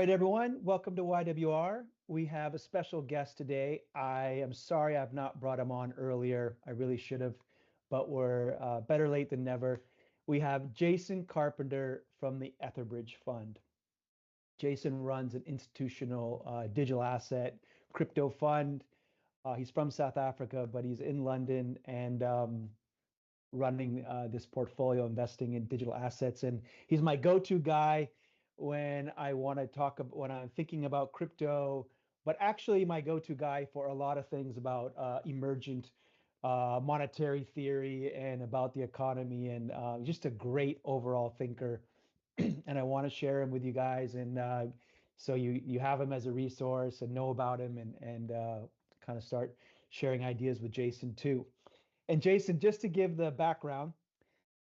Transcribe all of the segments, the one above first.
right, everyone, welcome to YWR. We have a special guest today. I am sorry I've not brought him on earlier. I really should have, but we're better late than never. We have Jason Carpenter from the Etherbridge Fund. Jason runs an institutional digital asset crypto fund. He's from South Africa, but he's in London and running this portfolio, investing in digital assets. And he's my go-to guy when I want to talk about when I'm thinking about crypto, but actually my go-to guy for a lot of things about emergent monetary theory and about the economy, and just a great overall thinker. And I want to share him with you guys, and so you have him as a resource and know about him, and kind of start sharing ideas with Jason too. And Jason, just to give the background,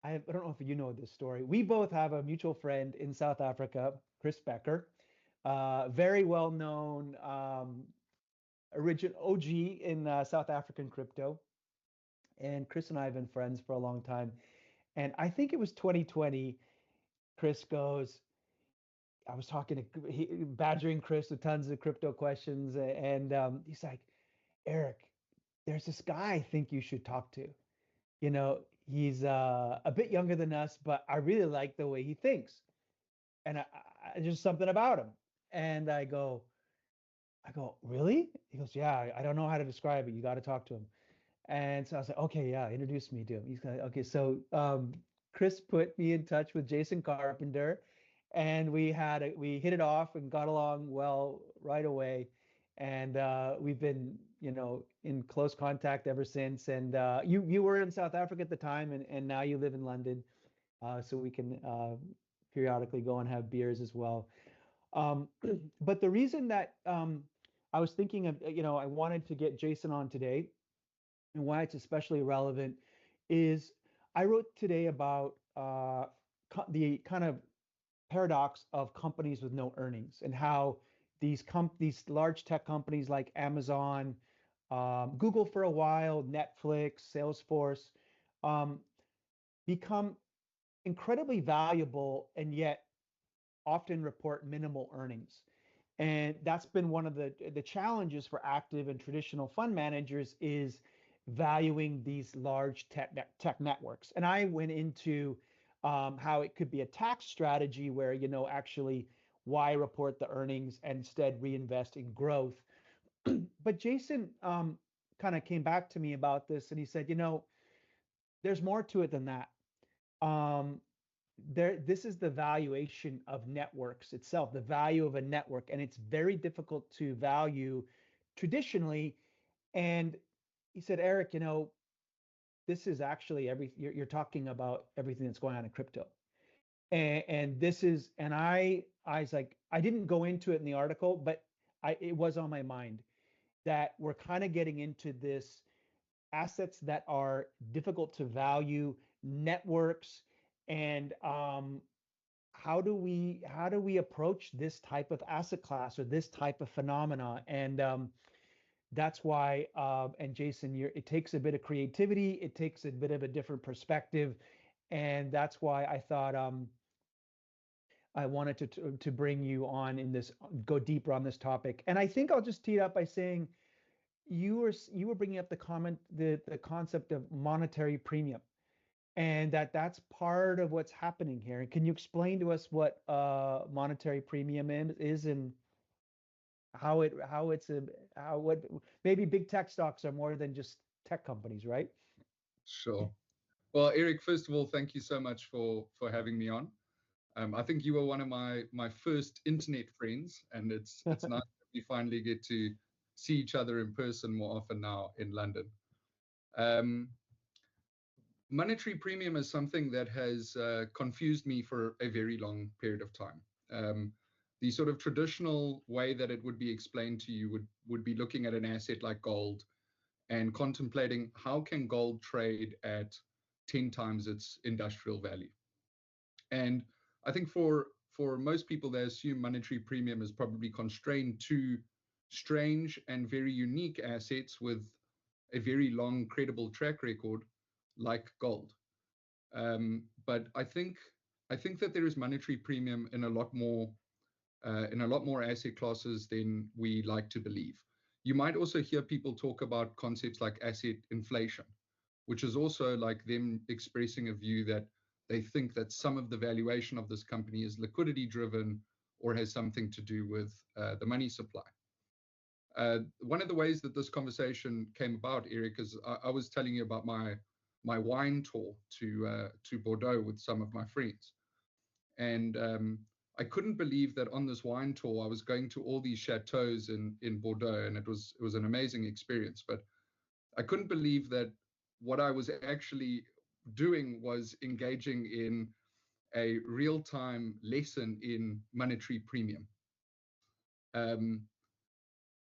I don't know if you know this story. We both have a mutual friend in South Africa, Chris Becker, very well known original OG in South African crypto. And Chris and I have been friends for a long time. And I think it was 2020. Chris goes, I was talking to badgering Chris with tons of crypto questions, and he's like, Eric, there's this guy I think you should talk to. He's a bit younger than us, but I really like the way he thinks, and just something about him. And I go, really? He goes, yeah. I don't know how to describe it. You got to talk to him. And so I was like, okay, yeah, introduce me to him. He's like, okay. So Chris put me in touch with Jason Carpenter, and we hit it off and got along well right away. And we've been, in close contact ever since. And you were in South Africa at the time, and now you live in London, so we can periodically go and have beers as well. Um, but the reason that I was thinking of, I wanted to get Jason on today, and why it's especially relevant is I wrote today about the kind of paradox of companies with no earnings, and how these large tech companies like Amazon, Google for a while, Netflix, Salesforce, um, become incredibly valuable and yet often report minimal earnings. And that's been one of the challenges for active and traditional fund managers, is valuing these large tech networks. And I went into how it could be a tax strategy where, actually why report the earnings and instead reinvest in growth. But Jason kind of came back to me about this, and he said, there's more to it than that. Um, this is the valuation of networks itself, the value of a network, and it's very difficult to value traditionally. And he said, Eric, this is actually you're talking about everything that's going on in crypto. And this is, and I was like, I didn't go into it in the article, but it was on my mind that we're kind of getting into this assets that are difficult to value, networks, and how do we approach this type of asset class or this type of phenomena? And that's why, and Jason, it takes a bit of creativity, it takes a bit of a different perspective, and that's why I thought I wanted to bring you on in this, go deeper on this topic. And I think I'll just tee it up by saying you were bringing up the concept of monetary premium, and that's part of what's happening here. Can you explain to us what monetary premium is, and what maybe big tech stocks are more than just tech companies, right? Sure. Well, Eric, first of all, thank you so much for having me on. I think you were one of my first internet friends, and it's nice that we finally get to see each other in person more often now in London. Monetary premium is something that has confused me for a very long period of time. The sort of traditional way that it would be explained to you would be looking at an asset like gold and contemplating how can gold trade at 10 times its industrial value. And I think for most people, they assume monetary premium is probably constrained to strange and very unique assets with a very long, credible track record, like gold. But I think that there is monetary premium in a lot more in a lot more asset classes than we like to believe. You might also hear people talk about concepts like asset inflation, which is also like them expressing a view that they think that some of the valuation of this company is liquidity driven or has something to do with the money supply. One of the ways that this conversation came about, Eric, is I was telling you about my wine tour to Bordeaux with some of my friends, and I couldn't believe that on this wine tour I was going to all these chateaus in Bordeaux, and it was an amazing experience. But I couldn't believe that what I was actually doing was engaging in a real-time lesson in monetary premium.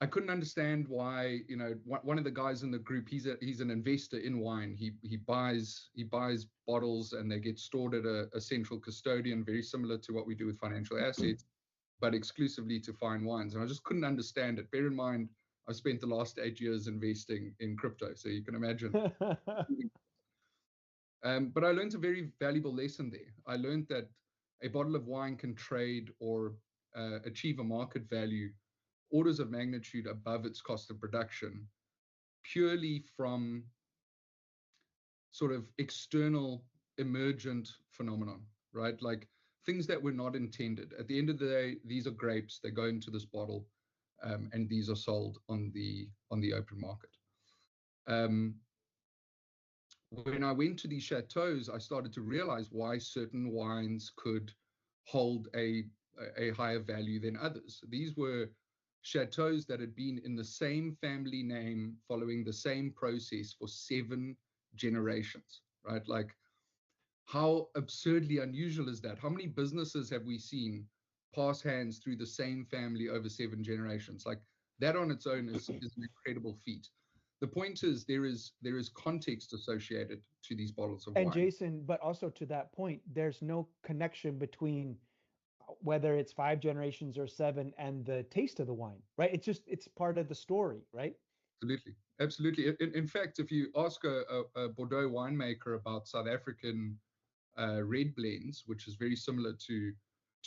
I couldn't understand why, one of the guys in the group, he's an investor in wine. He buys bottles and they get stored at a central custodian, very similar to what we do with financial assets, but exclusively to fine wines. And I just couldn't understand it. Bear in mind, I spent the last 8 years investing in crypto, so you can imagine. But I learned a very valuable lesson there. I learned that a bottle of wine can trade or achieve a market value orders of magnitude above its cost of production, purely from sort of external emergent phenomenon, right? Like things that were not intended. At the end of the day, these are grapes. They go into this bottle, and these are sold on the open market. When I went to these chateaus, I started to realize why certain wines could hold a higher value than others. These were chateaus that had been in the same family name, following the same process for 7 generations, right? Like, how absurdly unusual is that? How many businesses have we seen pass hands through the same family over 7 generations? Like, that on its own is an incredible feat. The point is there is context associated to these bottles of wine. And Jason, but also to that point, there's no connection between whether it's 5 generations or 7 and the taste of the wine, right? It's part of the story, right? Absolutely. In fact, if you ask a Bordeaux winemaker about South African red blends, which is very similar to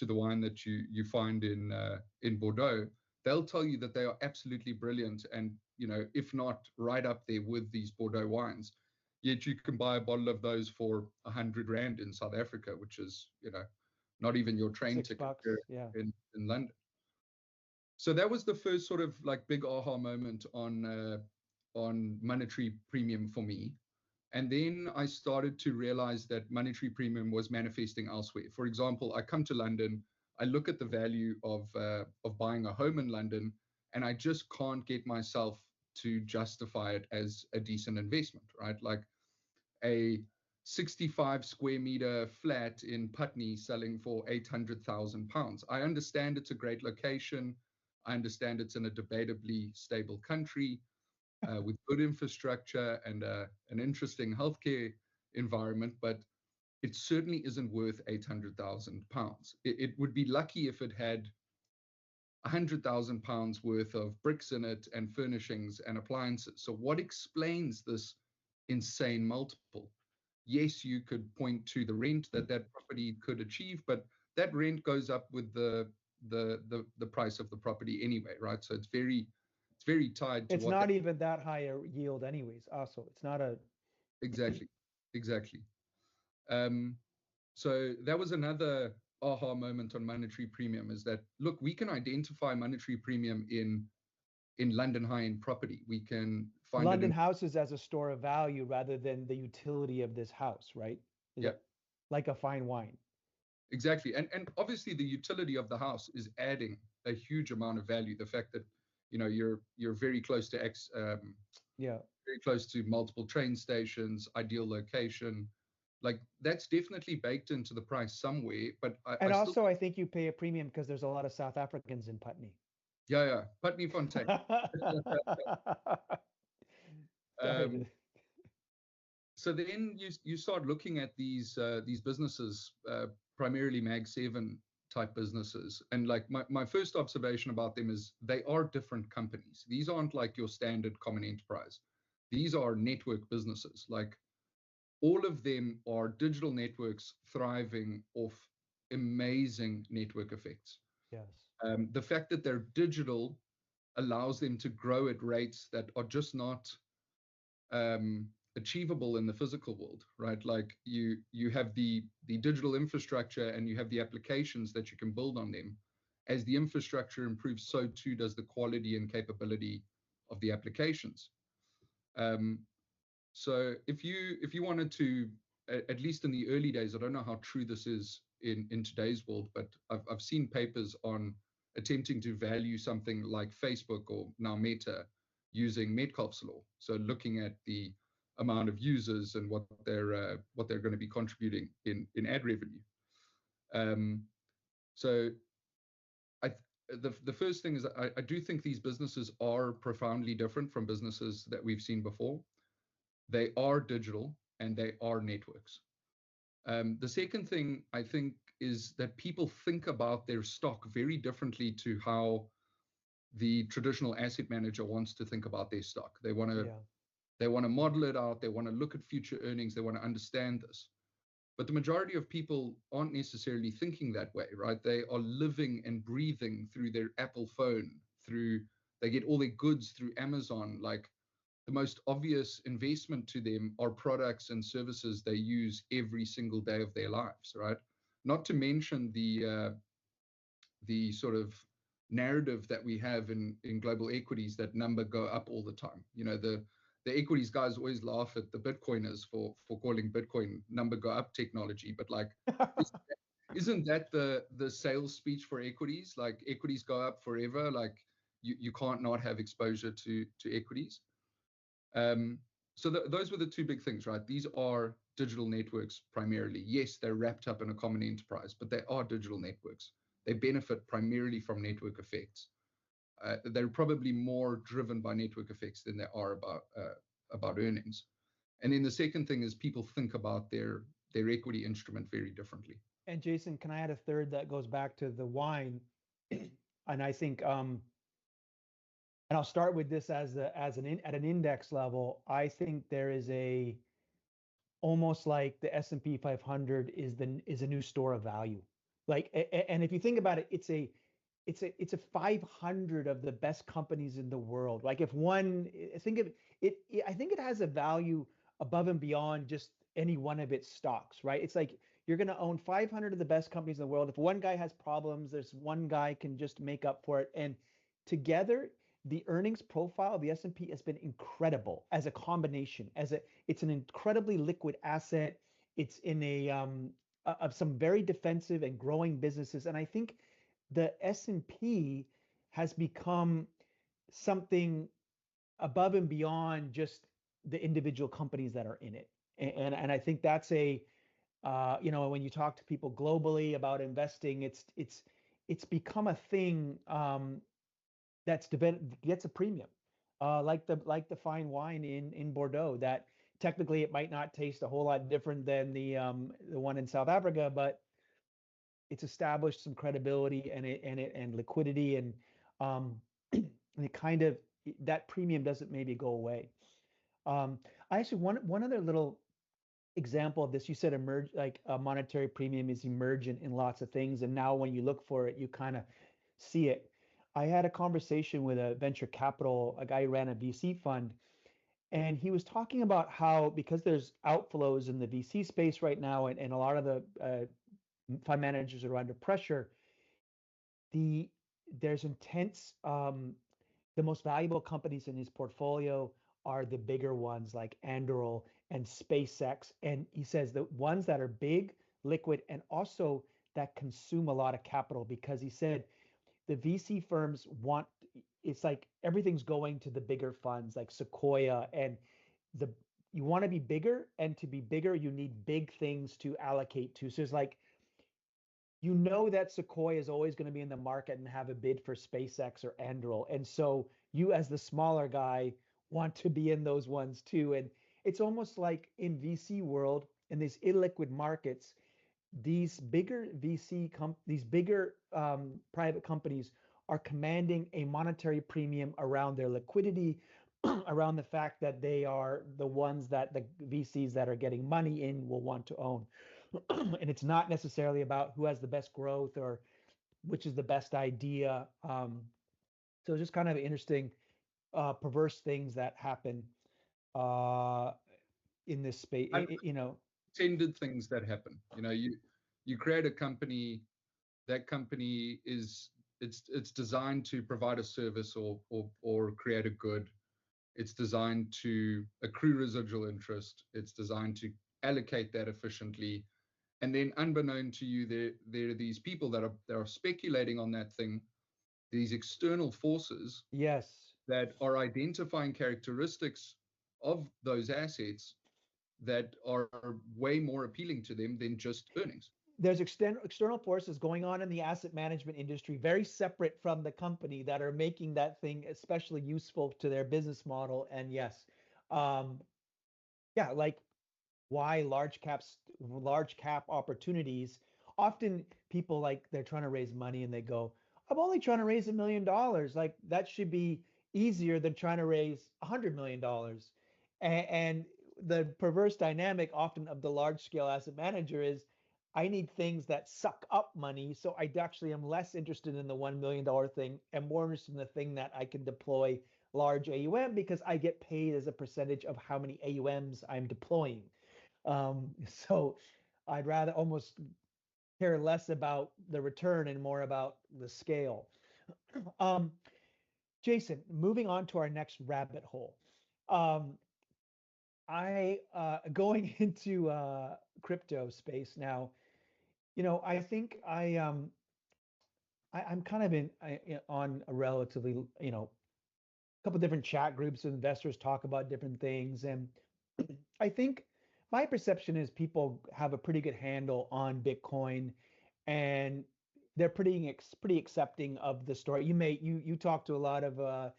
the wine that you find in Bordeaux, they'll tell you that they are absolutely brilliant, and if not right up there with these Bordeaux wines. Yet you can buy a bottle of those for 100 Rand in South Africa, which is not even your train ticket in London. So that was the first sort of like big aha moment on monetary premium for me. And then I started to realize that monetary premium was manifesting elsewhere. For example, I come to London, I look at the value of buying a home in London, and I just can't get myself to justify it as a decent investment, right? Like a 65 square meter flat in Putney selling for £800,000. I understand it's a great location. I understand it's in a debatably stable country with good infrastructure and an interesting healthcare environment, but it certainly isn't worth £800,000. It would be lucky if it had £100,000 worth of bricks in it and furnishings and appliances. So what explains this insane multiple? Yes, you could point to the rent that property could achieve, but that rent goes up with the price of the property anyway, right? So it's very tied to it's not even that high a yield anyways. Also, it's not a exactly. So that was another aha moment on monetary premium, is that, look, we can identify monetary premium in London high-end property. We can find London houses as a store of value rather than the utility of this house, right? Yeah. Like a fine wine. Exactly. And obviously the utility of the house is adding a huge amount of value. The fact that, you're very close to very close to multiple train stations, ideal location. Like, that's definitely baked into the price somewhere. But I think you pay a premium because there's a lot of South Africans in Putney. Yeah, Putney Fontaine. So then you start looking at these businesses, primarily Mag 7 type businesses, and like my first observation about them is they are different companies. These aren't like your standard common enterprise. These are network businesses. Like, all of them are digital networks thriving off amazing network effects. Yes. The fact that they're digital allows them to grow at rates that are just not achievable in the physical world, right? Like you have the digital infrastructure and you have the applications that you can build on them. As the infrastructure improves, so too does the quality and capability of the applications. Um, so if you wanted to, at least in the early days, I don't know how true this is in today's world, but I've seen papers on attempting to value something like Facebook or now Meta using Metcalfe's law. So looking at the amount of users and what they're going to be contributing in ad revenue. So the first thing is I do think these businesses are profoundly different from businesses that we've seen before. They are digital and they are networks. The second thing I think is that people think about their stock very differently to how the traditional asset manager wants to think about their stock. They want to model it out. They want to look at future earnings. They want to understand this. But the majority of people aren't necessarily thinking that way, right? They are living and breathing through their Apple phone, they get all their goods through Amazon. Like the most obvious investment to them are products and services they use every single day of their lives, right? Not to mention the sort of narrative that we have in global equities that number go up all the time. You know, the equities guys always laugh at the Bitcoiners for calling Bitcoin number go up technology, but like, isn't that the sales speech for equities? Like equities go up forever. Like you can't not have exposure to equities. So those were the two big things, right? These are digital networks primarily. Yes, they're wrapped up in a common enterprise, but they are digital networks. They benefit primarily from network effects. They're probably more driven by network effects than they are about earnings. And then the second thing is people think about their equity instrument very differently. And Jason, can I add a third that goes back to the wine? And I think, and I'll start with this at an index level. I think there is almost like the S&P 500 is a new store of value. Like, and if you think about it, it's a 500 of the best companies in the world. Like if one, think of it, I think it has a value above and beyond just any one of its stocks, right? It's like you're going to own 500 of the best companies in the world. If one guy has problems, there's one guy can just make up for it. And together, the earnings profile of the S&P has been incredible as a combination. It's an incredibly liquid asset. It's in of some very defensive and growing businesses, and I think the S&P has become something above and beyond just the individual companies that are in it. And I think that's when you talk to people globally about investing, it's become a thing that's gets a premium, like the fine wine in Bordeaux. That technically it might not taste a whole lot different than the one in South Africa, but it's established some credibility and liquidity, and and it kind of, that premium doesn't maybe go away. I actually, one other little example of this, you said like a monetary premium is emergent in lots of things, and now when you look for it, you kind of see it. I had a conversation with a a guy who ran a VC fund, and he was talking about how, because there's outflows in the VC space right now, and a lot of the fund managers are under pressure, there's intense the most valuable companies in his portfolio are the bigger ones like Anduril and SpaceX. And he says the ones that are big, liquid, and also that consume a lot of capital, because he said the VC firms it's like everything's going to the bigger funds like Sequoia, and you want to be bigger, and to be bigger, you need big things to allocate to. So it's like, that Sequoia is always going to be in the market and have a bid for SpaceX or Anduril. And so you, as the smaller guy, want to be in those ones too. And it's almost like in VC world, in these illiquid markets, these bigger private companies are commanding a monetary premium around their liquidity, around the fact that they are the ones that the VCs that are getting money in will want to own. And it's not necessarily about who has the best growth or which is the best idea. So just kind of interesting, perverse things that happen uh, in this space. Unintended things that happen. You create a company. That company is it's designed to provide a service or create a good. It's designed to accrue residual interest. It's designed to allocate that efficiently. And then unbeknown to you, there are these people that are speculating on that thing, these external forces Yes. that are identifying characteristics of those assets that are way more appealing to them than just earnings. There's external forces going on in the asset management industry, very separate from the company, that are making that thing especially useful to their business model. And yes, um, yeah, like why large cap opportunities. Often people, like, they're trying to raise money and they go, I'm only trying to raise $1 million. Like, that should be easier than trying to raise $100 million. And the perverse dynamic often of the large scale asset manager is, I need things that suck up money, so I actually am less interested in the $1 million thing and more interested in the thing that I can deploy large AUM, because I get paid as a percentage of how many AUMs I'm deploying. So I'd rather almost care less about the return and more about the scale. Um, Jason, moving on to our next rabbit hole. Um, I going into crypto space now. I think I'm kind of on a relatively, a couple different chat groups with investors, talk about different things, and I think my perception is people have a pretty good handle on Bitcoin, and they're pretty accepting of the story. You talk to a lot of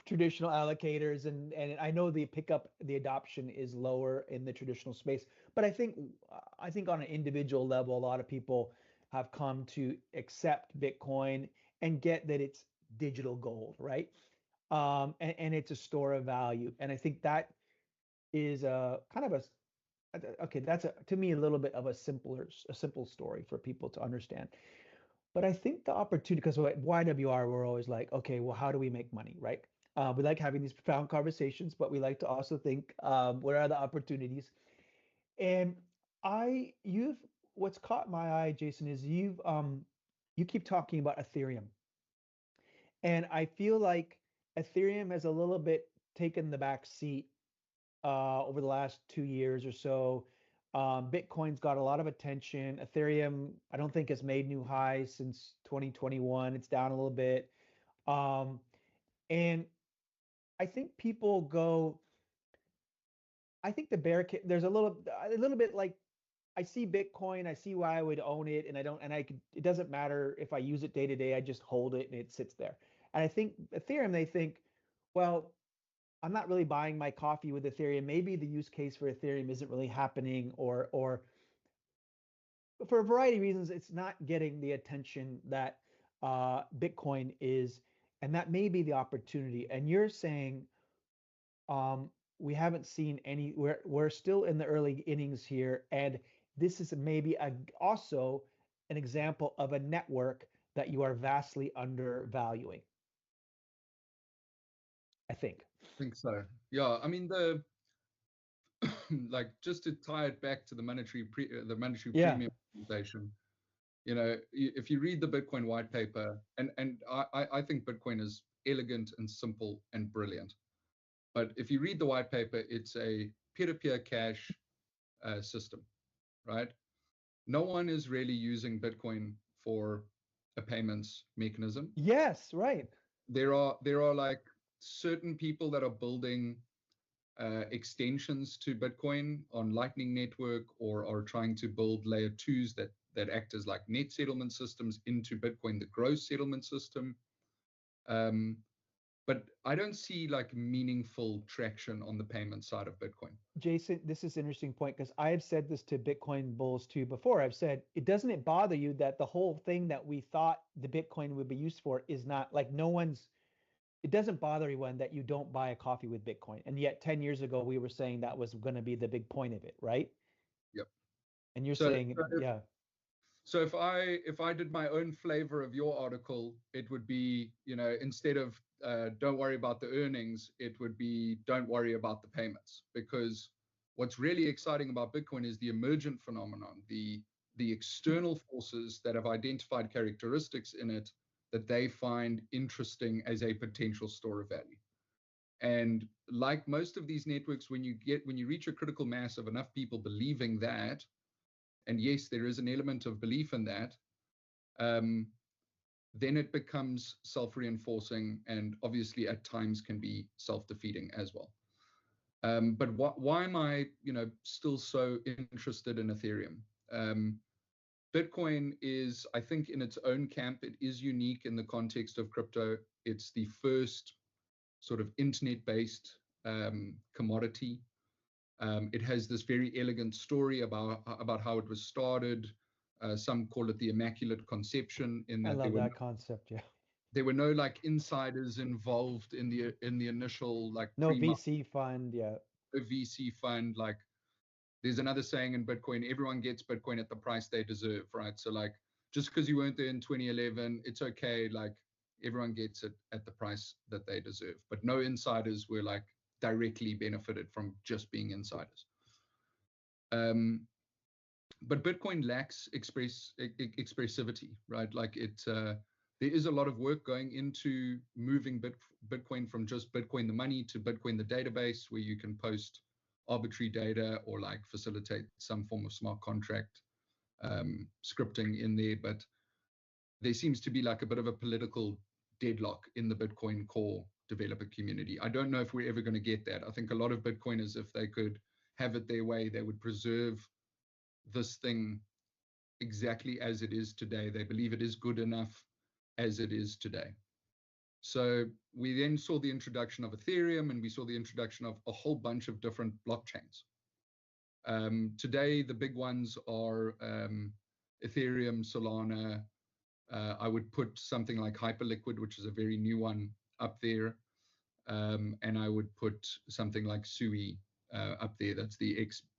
traditional allocators, and I know the adoption is lower in the traditional space, but I think on an individual level, a lot of people have come to accept Bitcoin and get that it's digital gold, right? And it's a store of value, and I think that is a kind of okay, that's to me a little bit of a simple story for people to understand. But I think the opportunity, because at YWR we're always like, okay, well, how do we make money, right? We like having these profound conversations, but we like to also think, what are the opportunities? And you've what's caught my eye, Jason, is you keep talking about Ethereum, and I feel like Ethereum has a little bit taken the back seat over the last 2 years or so. Bitcoin's got a lot of attention. Ethereum, I don't think has made new highs since 2021. It's down a little bit. Um, and I think people go, I think the bear case, there's a little bit like, I see Bitcoin, I see why I would own it, and I don't, and I could, it doesn't matter if I use it day to day, I just hold it and it sits there. And I think Ethereum, they think, well, I'm not really buying my coffee with Ethereum. Maybe the use case for Ethereum isn't really happening, or for a variety of reasons, it's not getting the attention that Bitcoin is, and that may be the opportunity. And you're saying, we haven't seen any. We're still in the early innings here, and this is maybe also an example of a network that you are vastly undervaluing, I think. I think so. Yeah, I mean the like just to tie it back to the monetary Yeah. premium conversation. If you read the Bitcoin white paper, and I think Bitcoin is elegant and simple and brilliant. But if you read the white paper, it's a peer-to-peer cash system, right? No one is really using Bitcoin for a payments mechanism. Yes, right. There are like certain people that are building extensions to Bitcoin on Lightning Network, or are trying to build layer twos that act as like net settlement systems into Bitcoin, the gross settlement system. Um, but I don't see like meaningful traction on the payment side of Bitcoin. Jason, this is an interesting point, because I have said this to Bitcoin bulls too before. I've said, it bother you that the whole thing that we thought the Bitcoin would be used for is not, like, it doesn't bother anyone that you don't buy a coffee with Bitcoin. And yet 10 years ago, we were saying that was going to be the big point of it, right? Yep. And you're So, saying, so if, yeah, So if I did my own flavor of your article, it would be, instead of don't worry about the earnings, it would be don't worry about the payments. Because what's really exciting about Bitcoin is the emergent phenomenon, the external forces that have identified characteristics in it that they find interesting as a potential store of value. And like most of these networks, when you reach a critical mass of enough people believing that, and yes, there is an element of belief in that, then it becomes self-reinforcing, and obviously at times can be self-defeating as well. But why am I, still so interested in Ethereum? Bitcoin is, I think, in its own camp, it is unique in the context of crypto. It's the first sort of internet-based commodity. It has this very elegant story about how it was started. Some call it the Immaculate Conception. I love that concept. Yeah. There were no like insiders involved in the initial like no VC fund. Yeah. A VC fund. Like, there's another saying in Bitcoin: everyone gets Bitcoin at the price they deserve, right? So like, just because you weren't there in 2011, it's okay. Like, everyone gets it at the price that they deserve. But no insiders were like directly benefited from just being insiders. But Bitcoin lacks expressivity, right? Like there is a lot of work going into moving Bitcoin from just Bitcoin the money to Bitcoin the database, where you can post arbitrary data or like facilitate some form of smart contract scripting in there. But there seems to be like a bit of a political deadlock in the Bitcoin core developer community. I don't know if we're ever going to get that. I think a lot of Bitcoiners, if they could have it their way, they would preserve this thing exactly as it is today. They believe it is good enough as it is today. So we then saw the introduction of Ethereum, and we saw the introduction of a whole bunch of different blockchains. Today, the big ones are Ethereum, Solana. I would put something like Hyperliquid, which is a very new one, up there. And I would put something like Sui up there. That's the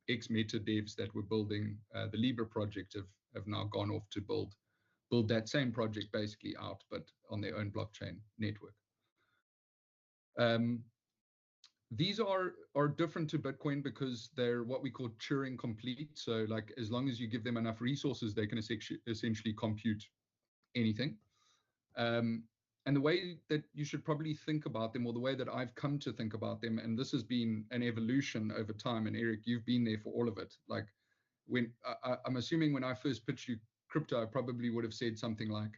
ex-Meta devs that were building the Libra project have now gone off to build that same project basically out, but on their own blockchain network. These are different to Bitcoin because they're what we call Turing complete. So like, as long as you give them enough resources, they can essentially compute anything. And the way that you should probably think about them, or the way that I've come to think about them, and this has been an evolution over time, and Eric, you've been there for all of it. Like, when I'm assuming when I first pitched you crypto, I probably would have said something like,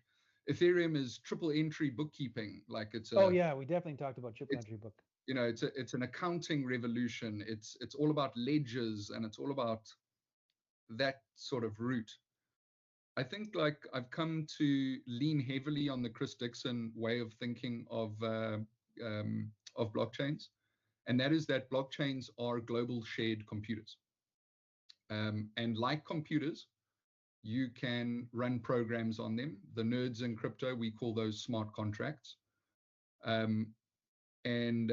Ethereum is triple entry bookkeeping. Like, it's oh yeah, we definitely talked about triple entry book. It's an accounting revolution. It's all about ledgers, and it's all about that sort of route. I think like I've come to lean heavily on the Chris Dixon way of thinking of blockchains, and that is that blockchains are global shared computers. And like computers, you can run programs on them. The nerds in crypto, we call those smart contracts. And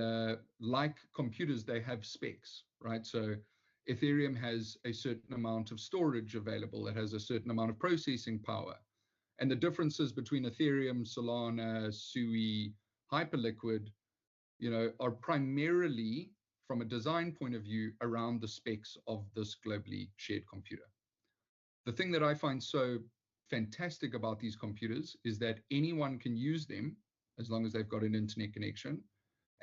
like computers, they have specs, right? So Ethereum has a certain amount of storage available. It has a certain amount of processing power. And the differences between Ethereum, Solana, Sui, Hyperliquid, are primarily, from a design point of view, around the specs of this globally shared computer. The thing that I find so fantastic about these computers is that anyone can use them as long as they've got an internet connection.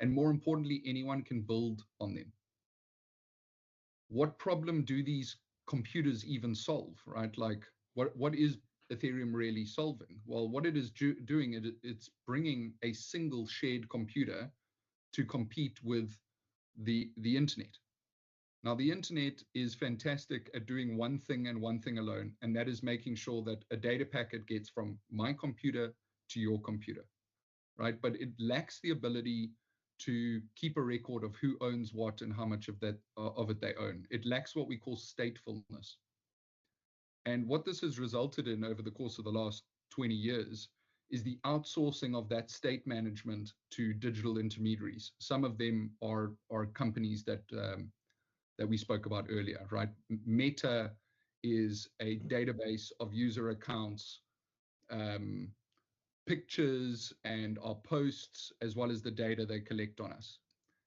And more importantly, anyone can build on them. What problem do these computers even solve, right? Like, what is Ethereum really solving? Well, what it is doing, it's bringing a single shared computer to compete with the internet. Now, the internet is fantastic at doing one thing and one thing alone, and that is making sure that a data packet gets from my computer to your computer, right? But it lacks the ability to keep a record of who owns what and how much of it they own. It lacks what we call statefulness. And what this has resulted in over the course of the last 20 years is the outsourcing of that state management to digital intermediaries. Some of them are companies that we spoke about earlier, right? Meta is a database of user accounts, um, pictures, and our posts, as well as the data they collect on us.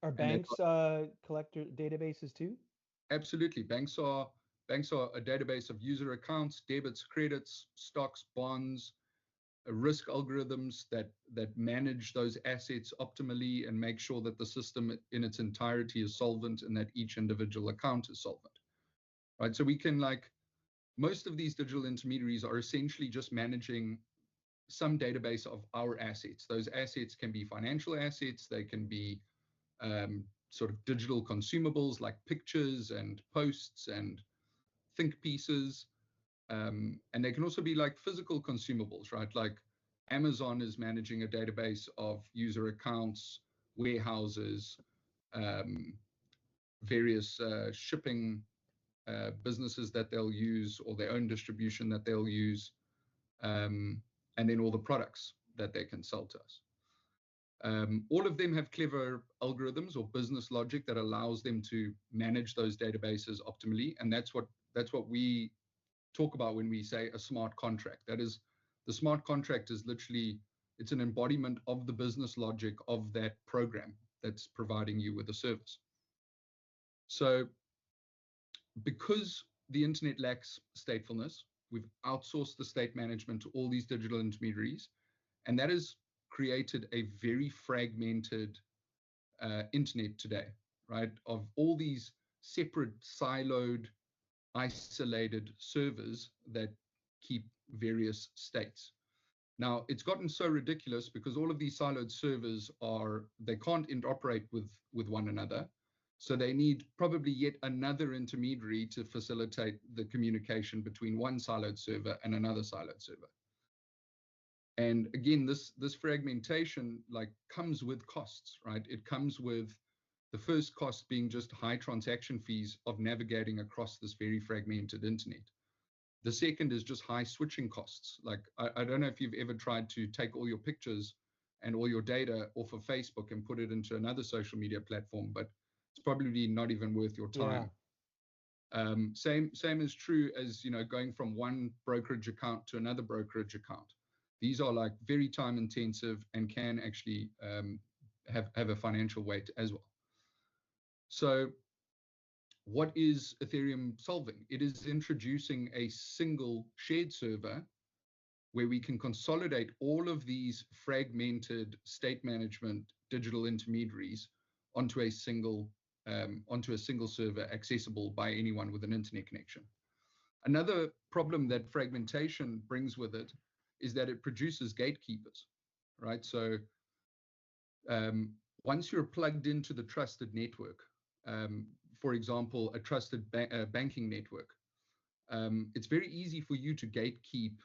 Are And they've banks got, collector databases too? absolutely, banks are a database of user accounts, debits, credits, stocks, bonds, risk algorithms that manage those assets optimally and make sure that the system in its entirety is solvent and that each individual account is solvent, right? So we can, like, most of these digital intermediaries are essentially just managing some database of our assets. Those assets can be financial assets, they can be sort of digital consumables like pictures and posts and think pieces. And they can also be like physical consumables, right? Like Amazon is managing a database of user accounts, warehouses, various shipping businesses that they'll use, or their own distribution that they'll use, and then all the products that they can sell to us. All of them have clever algorithms or business logic that allows them to manage those databases optimally, and that's what we talk about when we say a smart contract. That is, the smart contract is literally, it's an embodiment of the business logic of that program that's providing you with a service. So because the internet lacks statefulness, we've outsourced the state management to all these digital intermediaries, and that has created a very fragmented internet today, right? Of all these separate, siloed, isolated servers that keep various states. Now, it's gotten so ridiculous because all of these siloed servers they can't interoperate with one another. So they need probably yet another intermediary to facilitate the communication between one siloed server and another siloed server. And again, this fragmentation like comes with costs, right? It comes with the first cost being just high transaction fees of navigating across this very fragmented internet. The second is just high switching costs. Like, I don't know if you've ever tried to take all your pictures and all your data off of Facebook and put it into another social media platform, but it's probably not even worth your time. Yeah. Same is true as, going from one brokerage account to another brokerage account. These are like very time intensive and can actually have a financial weight as well. So what is Ethereum solving? It is introducing a single shared server where we can consolidate all of these fragmented state management digital intermediaries onto a single server accessible by anyone with an internet connection. Another problem that fragmentation brings with it is that it produces gatekeepers, right? So once you're plugged into the trusted network, for example, a trusted banking network, it's very easy for you to gatekeep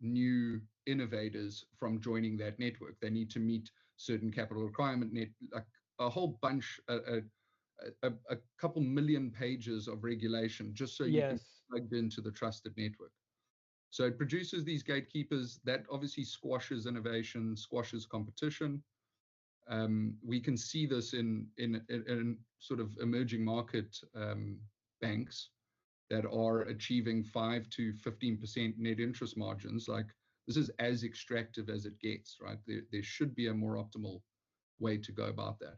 new innovators from joining that network. They need to meet certain capital requirement, like a whole bunch, a couple million pages of regulation just so you can be plugged into the trusted network. So it produces these gatekeepers that obviously squashes innovation, squashes competition. We can see this in sort of emerging market banks that are achieving 5 to 15% net interest margins. Like, this is as extractive as it gets, right? There should be a more optimal way to go about that.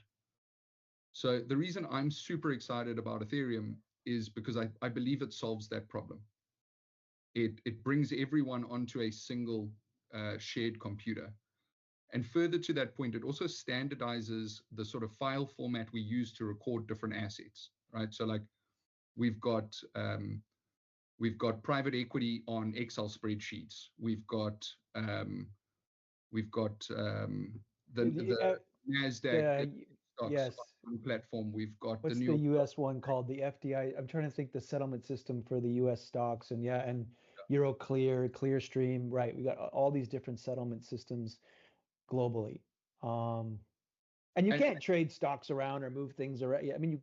So the reason I'm super excited about Ethereum is because I believe it solves that problem. It brings everyone onto a single shared computer. And further to that point, it also standardizes the sort of file format we use to record different assets, right? So like we've got private equity on Excel spreadsheets. We've got the NASDAQ stocks on platform. We've got what's the US one called? The FDI. I'm trying to think the settlement system for the US stocks, and Euroclear, Clearstream, right? We got all these different settlement systems globally. And you can't trade stocks around or move things around. I mean,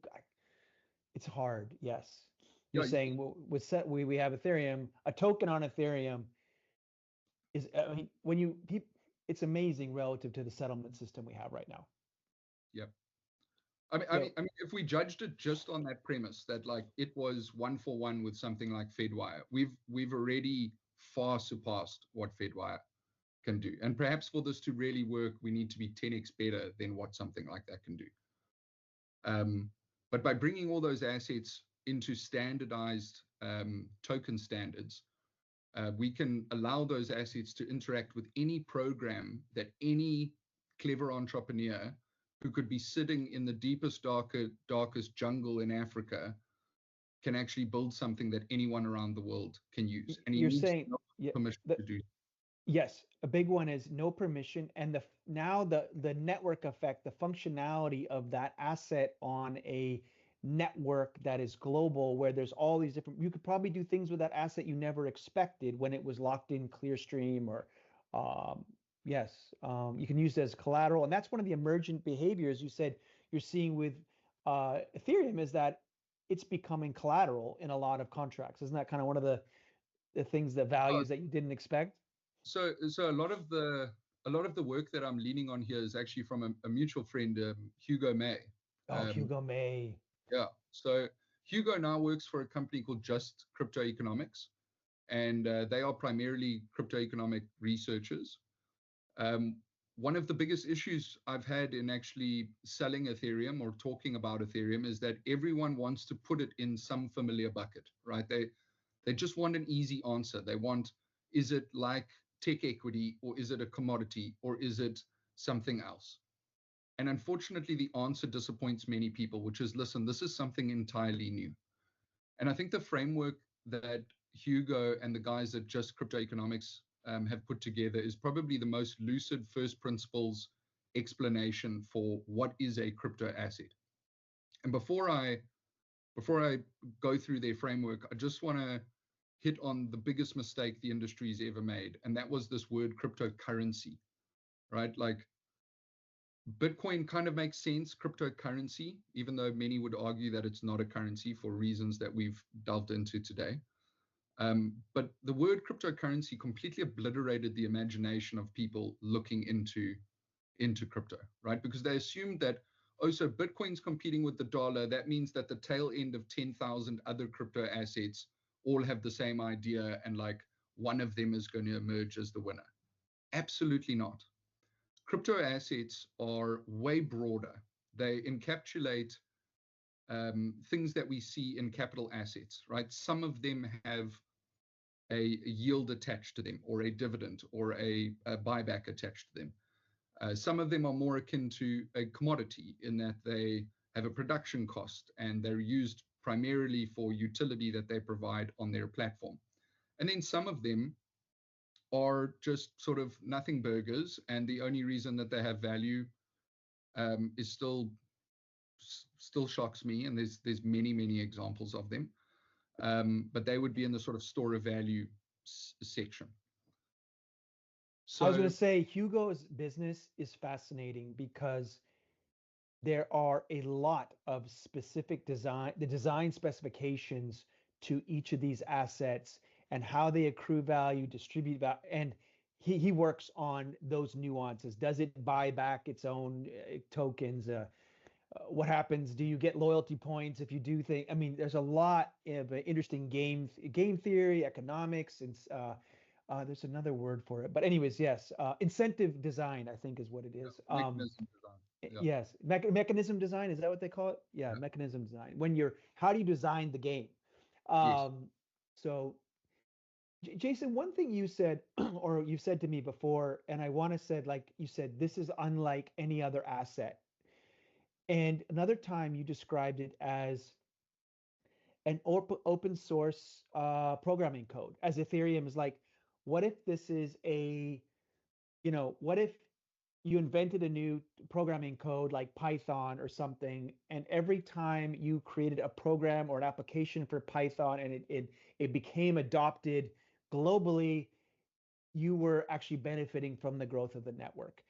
it's hard. Yes. You're saying we have Ethereum, a token on Ethereum is, I mean, it's amazing relative to the settlement system we have right now. Yep. If we judged it just on that premise that like it was 1-for-1 with something like Fedwire, we've already far surpassed what Fedwire can do. And perhaps for this to really work, we need to be 10x better than what something like that can do. But by bringing all those assets into standardized token standards, we can allow those assets to interact with any program that any clever entrepreneur who could be sitting in the deepest, darkest jungle in Africa can actually build something that anyone around the world can use. And he You're needs saying, no yeah, permission to do. yes, a big one is no permission, and the network effect, the functionality of that asset on a network that is global, where there's all these different. You could probably do things with that asset you never expected when it was locked in Clearstream or, um, yes, you can use it as collateral, and that's one of the emergent behaviors you said you're seeing with Ethereum is that it's becoming collateral in a lot of contracts. Isn't that kind of one of the things, the values that you didn't expect? So a lot of the work that I'm leaning on here is actually from a mutual friend, Hugo May. Oh, Hugo May. Yeah. So Hugo now works for a company called Just Crypto Economics, and they are primarily crypto economic researchers. Um, One of the biggest issues I've had in actually selling Ethereum or talking about Ethereum is that everyone wants to put it in some familiar bucket, right? They just want an easy answer. They want, is it like tech equity, or is it a commodity, or is it something else? And unfortunately, the answer disappoints many people, which is, listen, this is something entirely new. And I think the framework that Hugo and the guys at Just Crypto Economics have put together is probably the most lucid first principles explanation for what is a crypto asset. And before I go through their framework, I just want to hit on the biggest mistake the industry's ever made, and that was this word cryptocurrency, right? Like Bitcoin kind of makes sense, cryptocurrency, even though many would argue that it's not a currency for reasons that we've delved into today. But the word cryptocurrency completely obliterated the imagination of people looking into crypto, right? Because they assumed that, oh, so Bitcoin's competing with the dollar. That means that the tail end of 10,000 other crypto assets all have the same idea, and like one of them is going to emerge as the winner. Absolutely not. Crypto assets are way broader. They encapsulate things that we see in capital assets, right? Some of them have a yield attached to them, or a dividend, or a buyback attached to them. Some of them are more akin to a commodity in that they have a production cost and they're used primarily for utility that they provide on their platform. And then some of them are just sort of nothing burgers, and the only reason that they have value is still shocks me. And there's many examples of them, but they would be in the sort of store of value section. I was going to say Hugo's business is fascinating because there are a lot of specific the design specifications to each of these assets and how they accrue value, distribute value, and he works on those nuances. Does it buy back its own tokens? What happens? Do you get loyalty points if you do things? I mean, there's a lot of interesting game theory, economics, and there's another word for it. But anyways, yes, incentive design, I think, is what it is. Mechanism design. Yeah. Yes, mechanism design, is that what they call it? Yeah, mechanism design. How do you design the game? Yes. So, Jason, one thing you said, or you've said to me before, and I want to said, like you said, this is unlike any other asset. And another time you described it as an open source programming code, as Ethereum is like, what if this is what if you invented a new programming code like Python or something, and every time you created a program or an application for Python and it became adopted globally, you were actually benefiting from the growth of the network.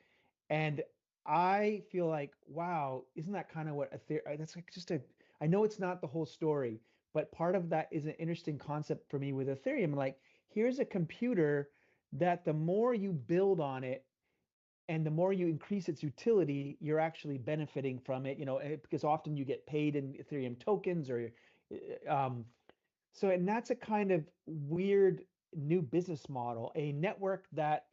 And I feel like, wow, isn't that kind of what that's like I know it's not the whole story, but part of that is an interesting concept for me with Ethereum. Like, here's a computer that the more you build on it, And the more you increase its utility, you're actually benefiting from it, because often you get paid in Ethereum tokens or um, so, and that's a kind of weird new business model, a network that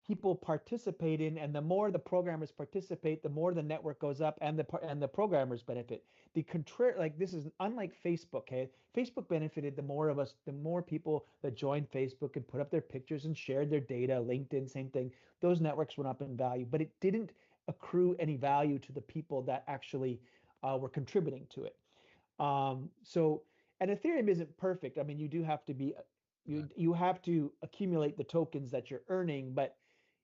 people participate in, and the more the programmers participate, the more the network goes up, and the programmers benefit. The contrary, like this is unlike Facebook. Okay, Facebook benefited the more people that joined Facebook and put up their pictures and shared their data. LinkedIn, same thing. Those networks went up in value, but it didn't accrue any value to the people that actually were contributing to it. So, and Ethereum isn't perfect. I mean, you do have to be you have to accumulate the tokens that you're earning, but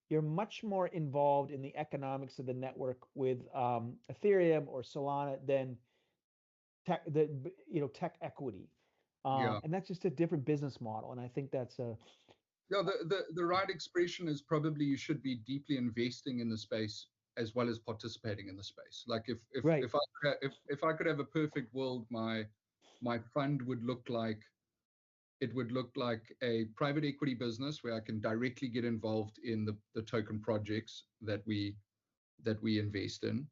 you're much more involved in the economics of the network with Ethereum or Solana than tech equity. Yeah. And that's just a different business model. And I think that's a Yeah, the right expression is probably you should be deeply investing in the space as well as participating in the space. Like right. if I could have a perfect world, my fund would look like it would look like a private equity business where I can directly get involved in the token projects that we invest in.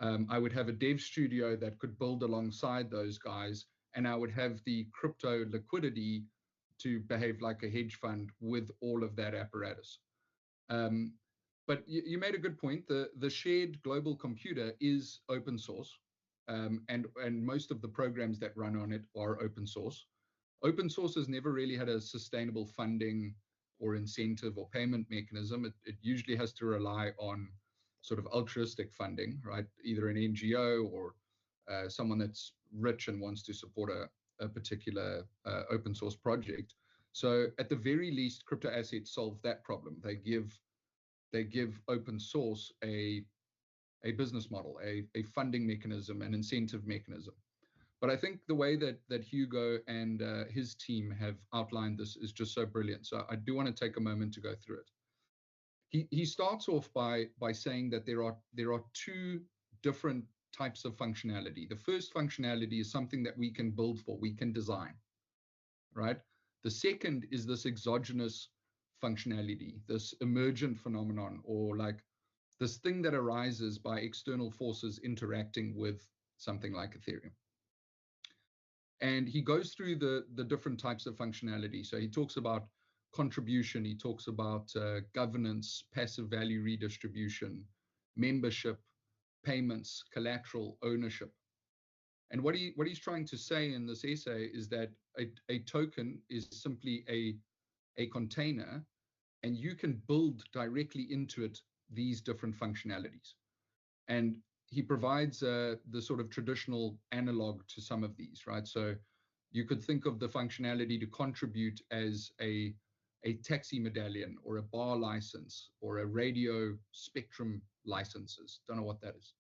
I would have a dev studio that could build alongside those guys, and I would have the crypto liquidity to behave like a hedge fund with all of that apparatus. Um, but you made a good point. The shared global computer is open source, and most of the programs that run on it are open source. Open source has never really had a sustainable funding or incentive or payment mechanism. It usually has to rely on sort of altruistic funding, right? Either an NGO or someone that's rich and wants to support a particular open source project. So at the very least, crypto assets solve that problem. They give open source a business model, a funding mechanism, an incentive mechanism. But I think the way that Hugo and his team have outlined this is just so brilliant. So I do want to take a moment to go through it. He starts off by saying that there are two different types of functionality. The first functionality is something that we can build for, we can design, right? The second is this exogenous functionality, this emergent phenomenon, or like this thing that arises by external forces interacting with something like Ethereum. And he goes through the different types of functionality. So he talks about contribution, he talks about governance, passive value redistribution, membership, payments, collateral, ownership. And what he's trying to say in this essay is that a token is simply a container, and you can build directly into it these different functionalities. And he provides the sort of traditional analog to some of these, right? So you could think of the functionality to contribute as a taxi medallion or a bar license or a radio spectrum licenses. Don't know what that is.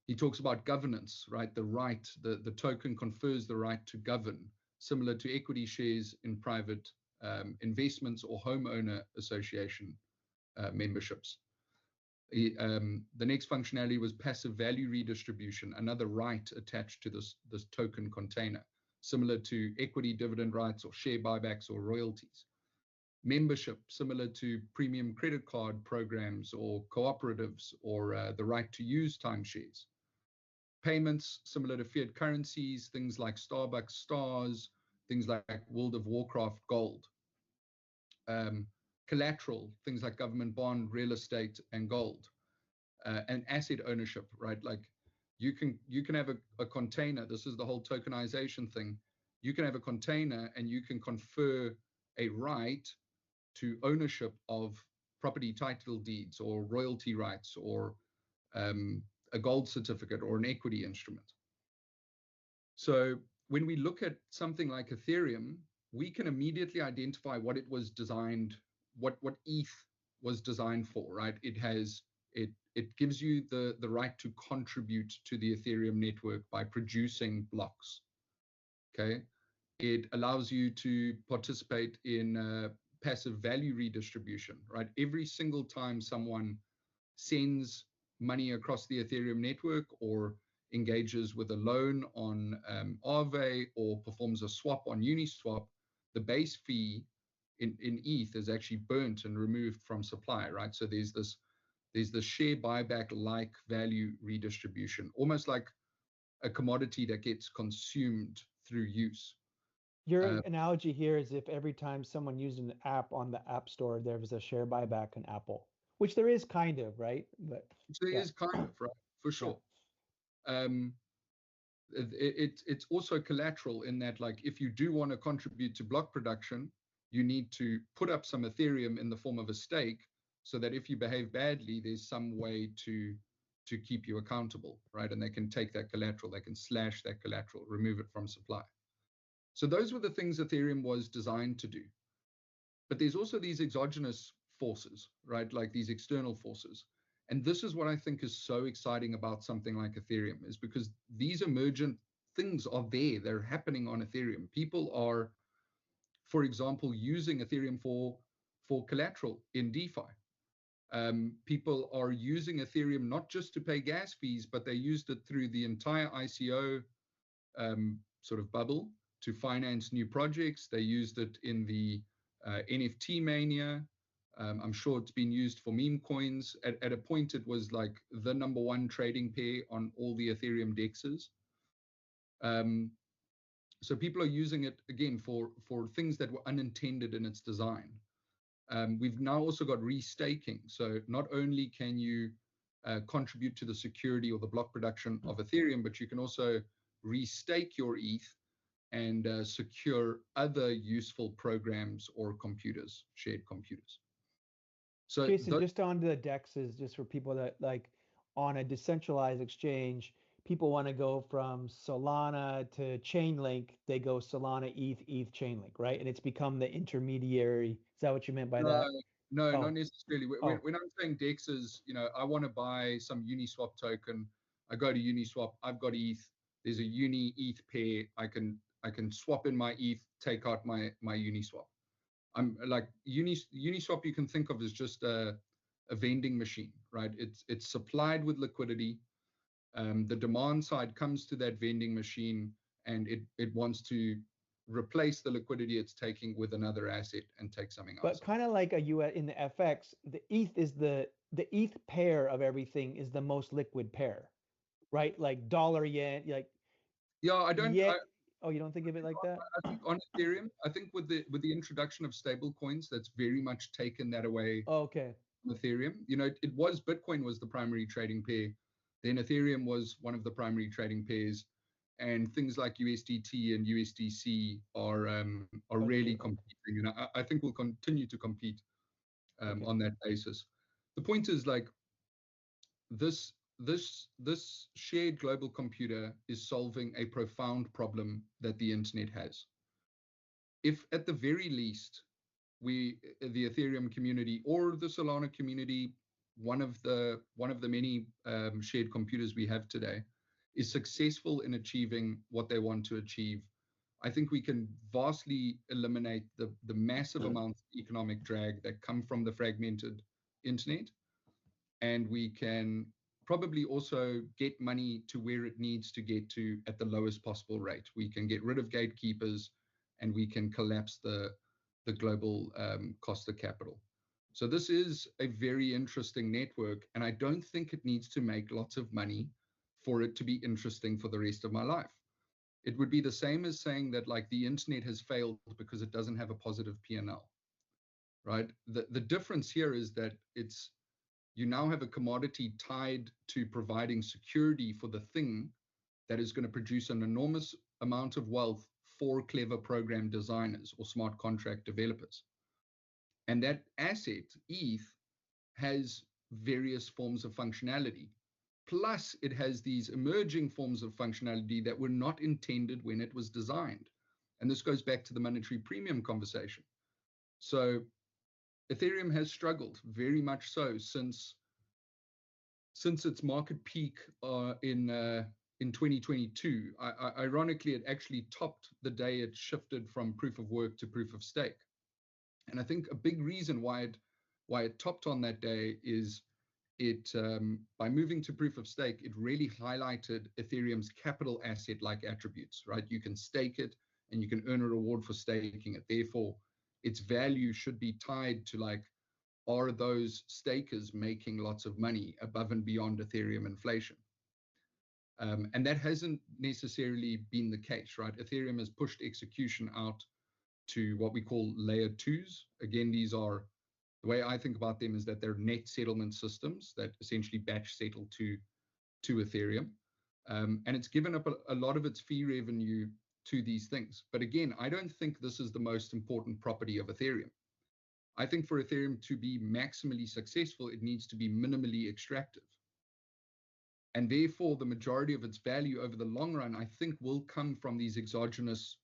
He talks about governance, right? The token confers the right to govern, similar to equity shares in private investments or homeowner association memberships. The next functionality was passive value redistribution, another right attached to this token container, similar to equity dividend rights or share buybacks or royalties. Membership, similar to premium credit card programs or cooperatives or the right to use timeshares. Payments, similar to fiat currencies, things like Starbucks stars, things like World of Warcraft gold. Collateral, things like government bond, real estate, and gold. And asset ownership, right? Like you can have a container. This is the whole tokenization thing. You can have a container and you can confer a right to ownership of property title deeds or royalty rights or a gold certificate or an equity instrument. So when we look at something like Ethereum, we can immediately identify what it was designed, what ETH was designed for, right? It gives you the right to contribute to the Ethereum network by producing blocks, okay? It allows you to participate in passive value redistribution, right? Every single time someone sends money across the Ethereum network or engages with a loan on Aave or performs a swap on Uniswap, the base fee in ETH is actually burnt and removed from supply, right? So there's the share buyback like value redistribution, almost like a commodity that gets consumed through use. Your analogy here is if every time someone used an app on the App Store, there was a share buyback in Apple, which there is kind of, right? But there yeah. is kind of, right, for sure. It's also collateral in that, like, if you do want to contribute to block production, you need to put up some Ethereum in the form of a stake, so that if you behave badly, there's some way to keep you accountable, right? And they can take that collateral, they can slash that collateral, remove it from supply. So those were the things Ethereum was designed to do. But there's also these exogenous forces, right? Like these external forces. And this is what I think is so exciting about something like Ethereum, is because these emergent things are there. They're happening on Ethereum. People are, for example, using Ethereum for collateral in DeFi. People are using Ethereum not just to pay gas fees, but they used it through the entire ICO sort of bubble to finance new projects. They used it in the NFT mania. I'm sure it's been used for meme coins. At a point, it was like the #1 trading pair on all the Ethereum dexes. So people are using it, again, for things that were unintended in its design. We've now also got restaking. So not only can you contribute to the security or the block production of Ethereum, but you can also restake your ETH and secure other useful programs or computers, shared computers. So Jason, just on the DEXs, just for people that like on a decentralized exchange, people want to go from Solana to Chainlink, they go Solana, ETH, Chainlink, right? And it's become the intermediary. Is that what you meant by that? No, not necessarily. When I'm saying DEXs, I want to buy some Uniswap token. I go to Uniswap. I've got ETH. There's a Uni ETH pair. I can swap in my ETH, take out my Uniswap. I'm like Uniswap. You can think of as just a vending machine, right? It's supplied with liquidity. The demand side comes to that vending machine, and it wants to replace the liquidity it's taking with another asset and take something else. But kind of like a US in the FX, the ETH is the ETH pair of everything is the most liquid pair, right? Like dollar yen, like yeah, I don't. Oh, you don't think of it like that? I think on Ethereum, I think with the introduction of stable coins, that's very much taken that away. Oh, okay. Ethereum, it was Bitcoin was the primary trading pair, then Ethereum was one of the primary trading pairs, and things like USDT and USDC are really competing, and I think we'll continue to compete on that basis. The point is, like, this shared global computer is solving a profound problem that the internet has. If at the very least the Ethereum community or the Solana community, one of the many shared computers we have today, is successful in achieving what they want to achieve, I think we can vastly eliminate the massive amounts of economic drag that come from the fragmented internet, and we can probably also get money to where it needs to get to at the lowest possible rate. We can get rid of gatekeepers, and we can collapse the global cost of capital. So this is a very interesting network, and I don't think it needs to make lots of money for it to be interesting for the rest of my life. It would be the same as saying that, like, the internet has failed because it doesn't have a positive P&L, right? The difference here is that you now have a commodity tied to providing security for the thing that is going to produce an enormous amount of wealth for clever program designers or smart contract developers. And that asset, ETH, has various forms of functionality. Plus, it has these emerging forms of functionality that were not intended when it was designed. And this goes back to the monetary premium conversation. So Ethereum has struggled very much so since its market peak in 2022. Ironically, it actually topped the day it shifted from proof of work to proof of stake. And I think a big reason why it topped on that day is by moving to proof of stake, it really highlighted Ethereum's capital asset-like attributes, right? You can stake it and you can earn a reward for staking it. Therefore, its value should be tied to, like, are those stakers making lots of money above and beyond Ethereum inflation? And that hasn't necessarily been the case, right? Ethereum has pushed execution out to what we call layer twos. Again, these are, the way I think about them is that they're net settlement systems that essentially batch settle to Ethereum. And it's given up a lot of its fee revenue to these things. But again, I don't think this is the most important property of Ethereum. I think for Ethereum to be maximally successful, it needs to be minimally extractive. And therefore, the majority of its value over the long run, I think, will come from these exogenous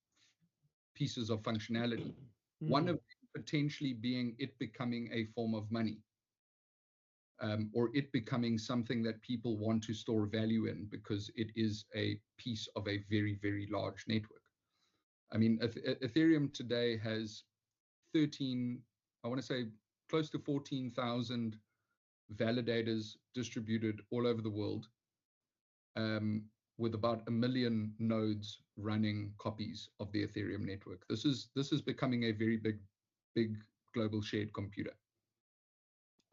pieces of functionality. One of them potentially being it becoming a form of money, or it becoming something that people want to store value in because it is a piece of a very, very large network. I mean, Ethereum today has 13, I want to say close to 14,000 validators distributed all over the world, with about 1 million nodes running copies of the Ethereum network. This is becoming a very big global shared computer.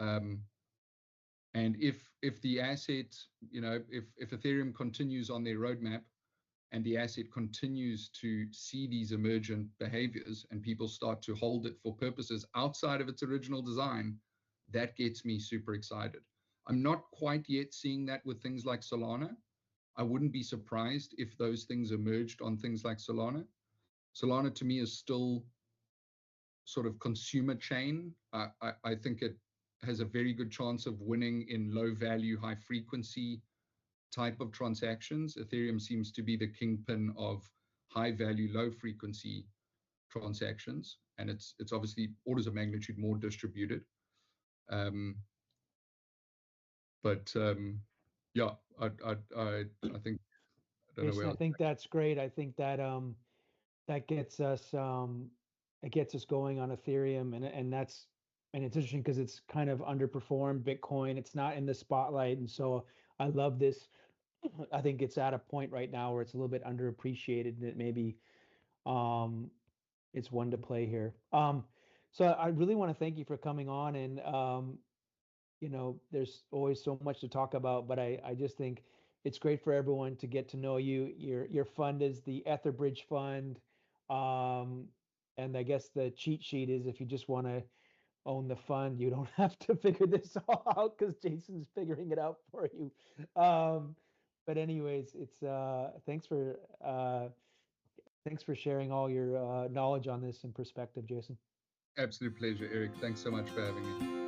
And if the asset, if Ethereum continues on their roadmap and the asset continues to see these emergent behaviors and people start to hold it for purposes outside of its original design, that gets me super excited. I'm not quite yet seeing that with things like Solana. I wouldn't be surprised if those things emerged on things like Solana. Solana to me is still sort of consumer chain. I think it has a very good chance of winning in low value, high frequency type of transactions. Ethereum seems to be the kingpin of high value, low frequency transactions, and it's obviously orders of magnitude more distributed. Yeah, I think, I don't know Jason, where I think that's great. I think that that gets us it gets us going on Ethereum, and it's interesting because it's kind of underperformed Bitcoin. It's not in the spotlight, and so I love this. I think it's at a point right now where it's a little bit underappreciated, and it maybe it's one to play here. So I really want to thank you for coming on, and there's always so much to talk about, but I just think it's great for everyone to get to know you. Your fund is the Etherbridge fund. And I guess the cheat sheet is if you just want to own the fund, you don't have to figure this all out because Jason's figuring it out for you. But anyways, it's thanks for sharing all your knowledge on this and perspective, Jason. Absolute pleasure, Eric. Thanks so much for having me.